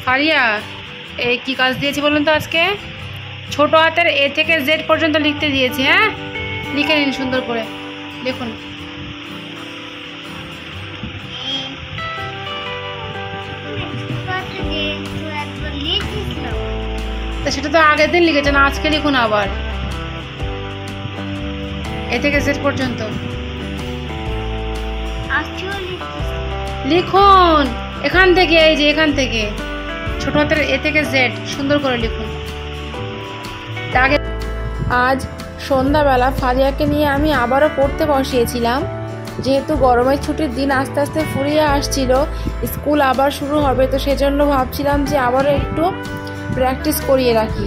ফারিয়া, এই কি কাজ দিয়েছি বলুন তো আজকে? ছোট হাতের এ থেকে জেড পর্যন্ত লিখতে দিয়েছি। হ্যাঁ, লিখে নিন সুন্দর করে, লিখুন। তা সেটা তো আগের দিন লিখেছেন, আজকে লিখুন আবার এ থেকে জেড পর্যন্ত লিখুন। এখান থেকে, এই যে এখান থেকে ছোট হাতের এ থেকে জেড সুন্দর করে লিখুন। আগে আজ সন্ধ্যাবেলা ফারিয়াকে নিয়ে আমি আবারও পড়তে বসিয়েছিলাম। যেহেতু গরমের ছুটির দিন আস্তে আস্তে ফুরিয়ে আসছিল, স্কুল আবার শুরু হবে, তো সেজন্য ভাবছিলাম যে আবারও একটু প্র্যাকটিস করিয়ে রাখি।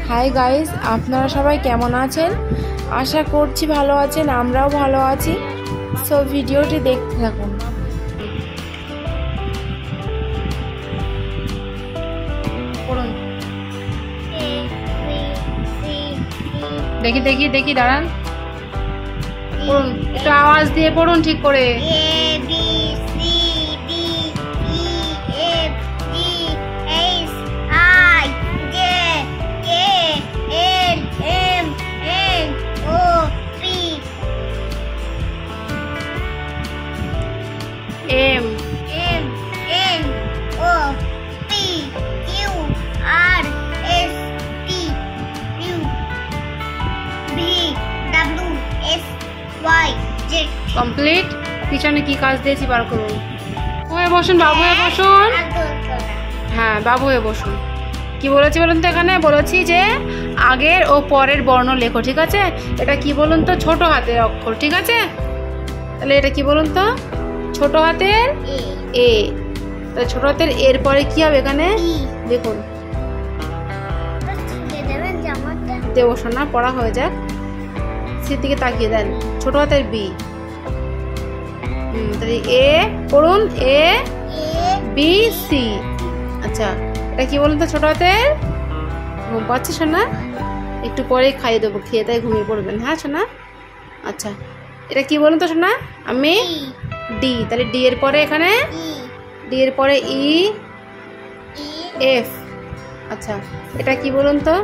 হাই গাইস, আপনারা সবাই কেমন আছেন? আশা করছি ভালো আছেন, আমরাও ভালো আছি। সো ভিডিওটি দেখতে থাকুন। পড়ুন, দেখি দেখি দেখি, দাঁড়ান, পড়ুন, একটু আওয়াজ দিয়ে পড়ুন ঠিক করে। M N O P Q R S T U V W X Y Z। Complete. পিছনে কি কাজ দিয়েছি বার করুন। হয়ে বসুন, বাবু হয়ে বসুন। হ্যাঁ, বাবু হয়ে বসুন। কি বলেছি বলুন তো? এখানে বলেছি যে আগের ও পরের বর্ণ লেখো, ঠিক আছে? এটা কি বলুন তো? ছোট হাতের অক্ষর, ঠিক আছে? তাহলে এটা কি বলুন তো? ছোট হাতের এ। তাহলে ছোট হাতের এর পরে কি হবে এখানে? দেখুন, দেবো শোনা, পড়া হয়ে যাক। সির দিকে তাকিয়ে দেন। ছোট হাতের বি। তাহলে এ পড়ুন, এ বি সি। আচ্ছা, এটা কি বলুন তো? ছোট হাতের। ঘুম পাচ্ছে শোনা? একটু পরেই খাইয়ে দেবো, খেয়ে তাই ঘুমিয়ে পড়বেন। হ্যাঁ শোনা? আচ্ছা, এটা কি বলুন তো শোনা? আমি ডি। তাহলে ডি এর পরে এখানে, ডি এর পরে ই এফ। আচ্ছা, এটা কি বলুন তো?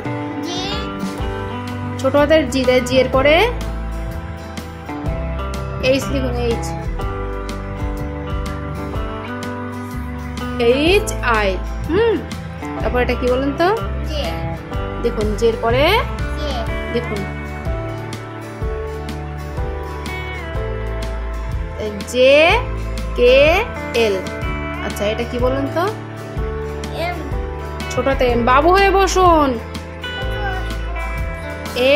ছোট হাতের জি। জি এর পরে এইচ লিখুন, এইচ। H I. তারপর এটা কি বলুন তো? দেখুন, জে এর পরে দেখুন, জে কে এল। আচ্ছা, এটা কি বলুন তো? ছোট হাতে এম। বাবু হয়ে বসুন।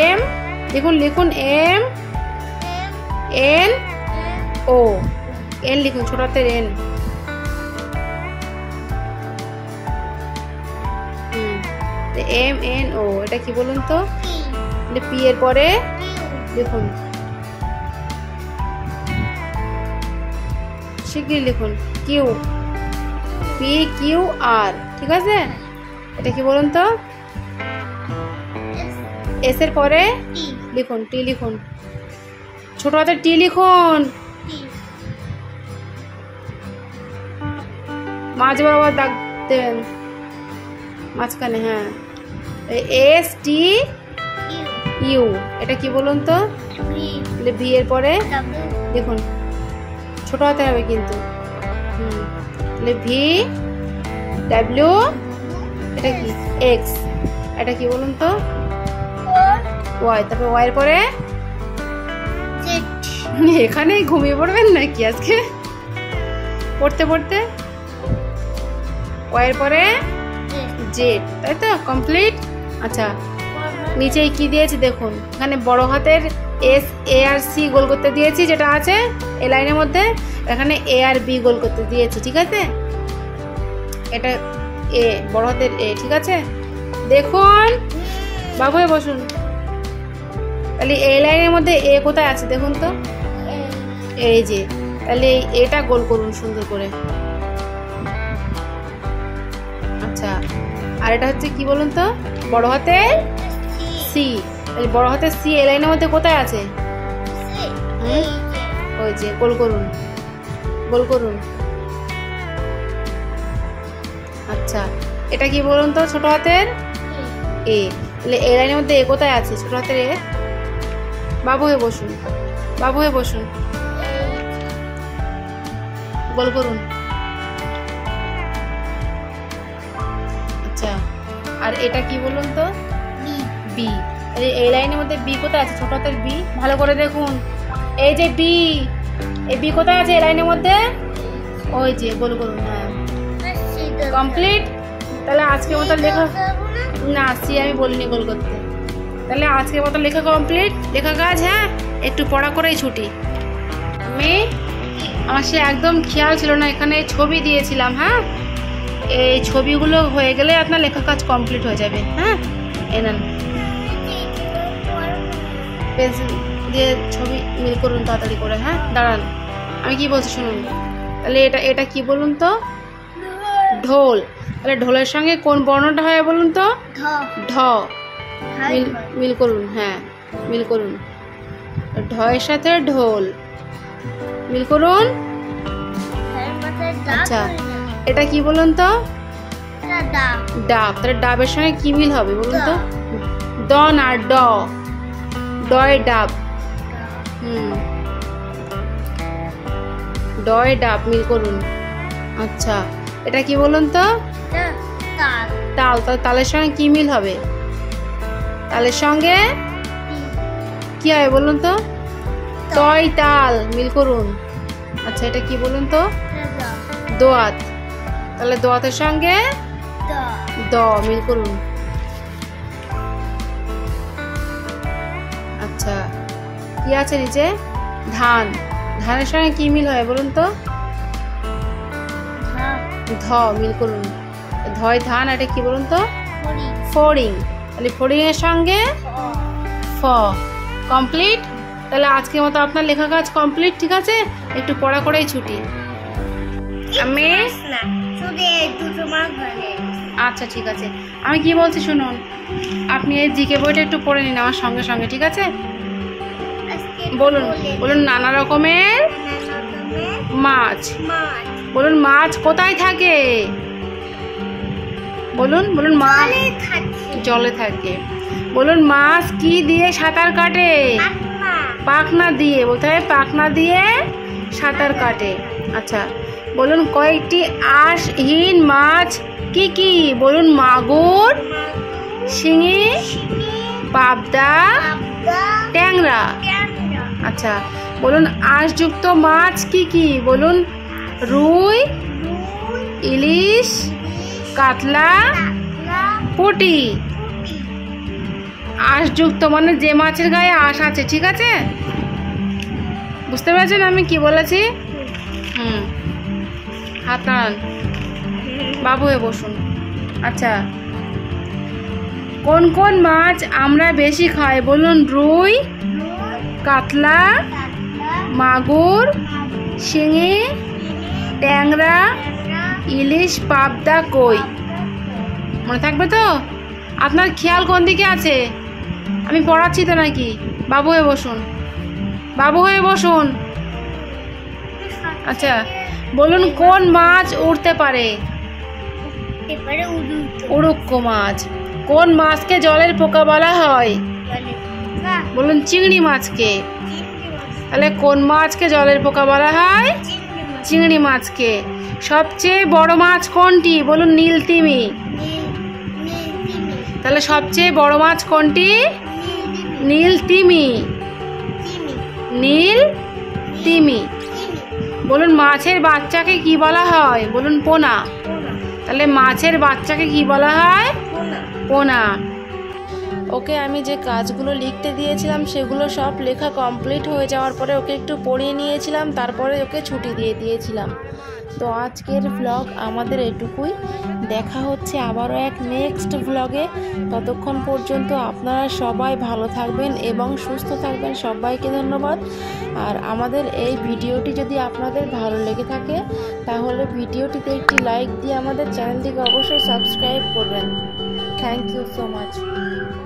এম দেখুন, লিখুন এম এন ও। এন লিখুন, ছোট হাতের এন। M N O. এটা কি বলুন তো? পি এর পরে লিখুন, শিগগির লিখুন, কিউ। পি কিউ আর, ঠিক আছে? এটা কি বলুন তো? এস এর পরে লিখুন, টি লিখুন, ছোট হাতের টি লিখুন। মাঝ বরাবর দাগ দেবেন, মাঝখানে। হ্যাঁ, এস টি ইউ। এটা কি বলুন তো? ভি এর পরে দেখুন, ছোট হাতে হবে কিন্তু। তাহলে ভি ডাব্লিউ। এটা কি? এক্স। এটা কি বলুন তো? ওয়াই। তারপরে ওয়াই এর পরে এখানেই ঘুমিয়ে পড়বেন নাকি আজকে পড়তে পড়তে? ওয়াই এর পরে জেড, তাই তো? কমপ্লিট। আচ্ছা, নিচে কি দিয়েছি দেখুন, এখানে বড় হাতের এস এ আর সি গোল করতে দিয়েছি, যেটা আছে এই লাইনের মধ্যে। এখানে এ আর বি গোল করতে দিয়েছি, ঠিক আছে? এটা এ, বড় হাতের এ, ঠিক আছে? দেখুন, বাবু হয়ে বসুন। তাহলে এই লাইনের মধ্যে এ কোথায় আছে দেখুন তো? এই যে, তাহলে এটা গোল করুন সুন্দর করে। আচ্ছা, আর এটা হচ্ছে কি বলুন তো? বড় হাতের সি। তাহলে বড় হাতের সি এই লাইনের মধ্যে কোথায় আছে? ওই যে, গোল করুন, গোল করুন। আচ্ছা, আচ্ছা, এটা কি বলুন তো ছোট হাতের এ। তাহলে এ লাইনের মধ্যে এ কোথায় আছে? ছোট হাতের এ। বাবু হয়ে বসুন, বাবু হয়ে বসুন, গোল করুন। আচ্ছা, আর এটা কি বলুন তো? বি। এই লাইনের মধ্যে বি কোথায় আছে? ছোট হাতের বি। ভালো করে দেখুন, এই যে বি, এই বি কোথায় আছে এই লাইনের মধ্যে? ওই যে গোল করুন। হ্যাঁ, কমপ্লিট। তাহলে আজকের মতো লেখা, না সি আমি বলিনি গোল করতে। তাহলে আজকের মতো লেখা কমপ্লিট, লেখা কাজ। হ্যাঁ, একটু পড়া করেই ছুটি। আমি আমার সে একদম খেয়াল ছিল না, এখানে ছবি দিয়েছিলাম। হ্যাঁ, এই ছবিগুলো হয়ে গেলে আপনার লেখা কাজ কমপ্লিট হয়ে যাবে। হ্যাঁ, এই নেন পেন্সিল দিয়ে ছবি মিল করুন তাড়াতাড়ি করে। হ্যাঁ, দাঁড়ান, আমি কি বলছি শুনুন। তাহলে এটা কি বলুন তো? ঢোল। তাহলে ঢোলের সঙ্গে কোন বর্ণটা হয় বলুন তো? ঢ। মিল করুন। হ্যাঁ, মিল করুন। ঢয়ের সাথে ঢোল মিল করুন। আচ্ছা, এটা কি বলুন তো? ডাব। তাহলে ডাবের সঙ্গে কি মিল হবে বলুন তো? দ না ড, ডয় ডাব। ডয় ডাব মিল করুন। আচ্ছা, এটা কি বলুন তো? তাল। তালের সঙ্গে কি মিল হবে? তালের সঙ্গে কি হয় বলুন তো? তয় তাল মিল করুন। আচ্ছা, এটা কি বলুন তো? দোয়াত। তাহলে দোয়াতের সঙ্গে দ মিল করুন। আচ্ছা, কি আছে নিচে? ধান। ধানের সঙ্গে কি মিল হয় বলুন তো? ধ মিল করুন। ধয় ধান। এটা কি বলুন তো? ফড়িং। তাহলে ফড়িং এর সঙ্গে ফ। কমপ্লিট। তাহলে আজকের মতো আপনার লেখা কাজ কমপ্লিট। ঠিক আছে, একটু পড়া করেই ছুটি। আমি আচ্ছা ঠিক আছে, আমি কি বলছি শুনুন। আপনি এই জিকে বইটা একটু পড়ে নিন আমার সঙ্গে সঙ্গে। ঠিক আছে, বলুন বলুন। নানা রকমের মাছ। বলুন মাছ কোথায় থাকে? বলুন বলুন। মাছ জলে থাকে। বলুন মাছ কি দিয়ে সাঁতার কাটে? পাখনা দিয়ে। বলতে হবে পাখনা দিয়ে সাঁতার কাটে। আচ্ছা, বলুন কয়েকটি আঁশহীন মাছ কি কি? বলুন মাগুর, শিঙি, পাবদা, ট্যাংরা। আচ্ছা, বলুন আঁশযুক্ত মাছ কি কি? বলুন রুই, ইলিশ, কাতলা, পুঁটি। আঁশযুক্ত মানে যে মাছের গায়ে আঁশ আছে। ঠিক আছে, বুঝতে পেরেছেন আমি কি বলেছি? হাত নাড়ান, বাবু হয়ে বসুন। আচ্ছা, কোন কোন মাছ আমরা বেশি খাই? বলুন রুই, কাতলা, মাগুর, শিঙি, ট্যাংরা, ইলিশ, পাবদা, কই। মনে থাকবে তো? আপনার খেয়াল কোন দিকে আছে? আমি পড়াচ্ছি তো নাকি? বাবু হয়ে বসুন, বাবু হয়ে বসুন। আচ্ছা, বলুন কোন মাছ উড়তে পারে? উড়ুক্ক মাছ। কোন মাছকে জলের পোকা বলা হয়? বলুন চিংড়ি মাছকে। তাহলে কোন মাছকে জলের পোকা বলা হয়? চিংড়ি মাছকে। সবচেয়ে বড় মাছ কোনটি? বলুন নীলতিমি। তাহলে সবচেয়ে বড় মাছ কোনটি? নীলতিমি। নীলতিমি। বলুন মাছের বাচ্চাকে কি বলা হয়? বলুন পোনা। তাহলে মাছের বাচ্চাকে কি বলা হয়? পোনা। ওকে আমি যে কাজগুলো লিখতে দিয়েছিলাম সেগুলো সব লেখা কমপ্লিট হয়ে যাওয়ার পরে ওকে একটু পড়িয়ে নিয়েছিলাম, তারপরে ওকে ছুটি দিয়ে দিয়েছিলাম। তো আজকের ভ্লগ আমাদের এটুকুই। দেখা হচ্ছে আবারও এক নেক্সট ভ্লগে। ততক্ষণ পর্যন্ত আপনারা সবাই ভালো থাকবেন এবং সুস্থ থাকবেন। সবাইকে ধন্যবাদ। আর আমাদের এই ভিডিওটি যদি আপনাদের ভালো লেগে থাকে তাহলে ভিডিওটিতে একটি লাইক দিয়ে আমাদের চ্যানেলটিকে অবশ্যই সাবস্ক্রাইব করবেন। Thank you so much.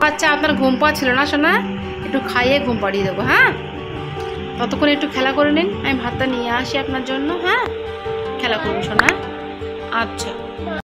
আচ্ছা, আপনার ঘুম পাচ্ছিল না সোনা? একটু খাইয়ে ঘুম পাড়িয়ে দেবো। হ্যাঁ, ততক্ষণ একটু খেলা করে নিন, আমি ভাতটা নিয়ে আসি আপনার জন্য। হ্যাঁ, খেলা করুন সোনা। আচ্ছা।